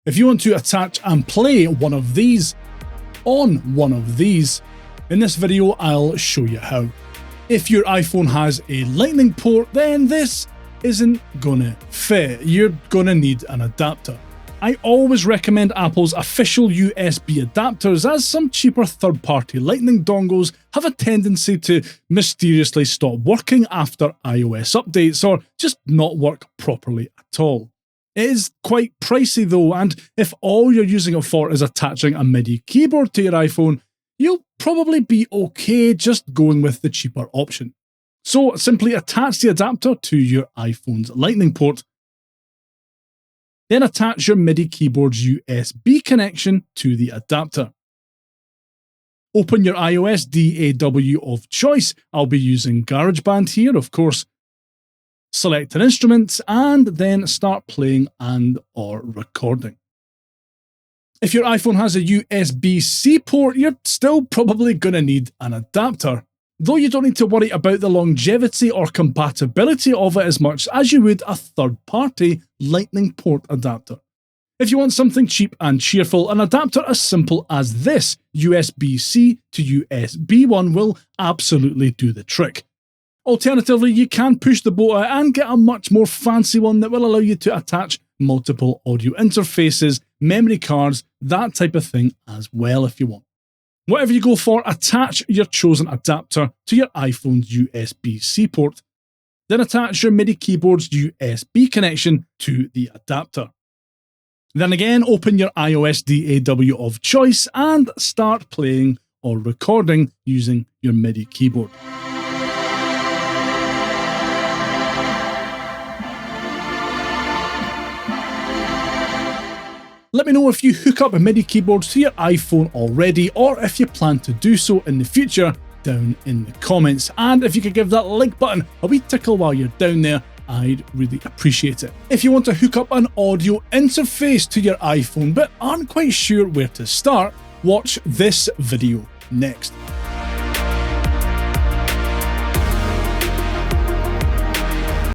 If you want to attach and play one of these on one of these, in this video I'll show you how. If your iPhone has a lightning port, then this isn't gonna fit. You're gonna need an adapter. I always recommend Apple's official USB adapters, as some cheaper third-party lightning dongles have a tendency to mysteriously stop working after iOS updates, or just not work properly at all. It is quite pricey though, and if all you're using it for is attaching a MIDI keyboard to your iPhone, you'll probably be okay just going with the cheaper option. So simply attach the adapter to your iPhone's lightning port. Then attach your MIDI keyboard's USB connection to the adapter. Open your iOS DAW of choice. I'll be using GarageBand here, of course. Select an instrument and then start playing and/or recording. If your iPhone has a USB-C port, you're still probably going to need an adapter, though you don't need to worry about the longevity or compatibility of it as much as you would a third-party lightning port adapter. If you want something cheap and cheerful, an adapter as simple as this USB-C to USB one will absolutely do the trick. Alternatively, you can push the boat out and get a much more fancy one that will allow you to attach multiple audio interfaces, memory cards, that type of thing as well if you want. Whatever you go for, attach your chosen adapter to your iPhone's USB-C port. Then attach your MIDI keyboard's USB connection to the adapter. Then again, open your iOS DAW of choice and start playing or recording using your MIDI keyboard. Let me know if you hook up MIDI keyboards to your iPhone already, or if you plan to do so in the future down in the comments. And if you could give that like button a wee tickle while you're down there, I'd really appreciate it. If you want to hook up an audio interface to your iPhone but aren't quite sure where to start, watch this video next.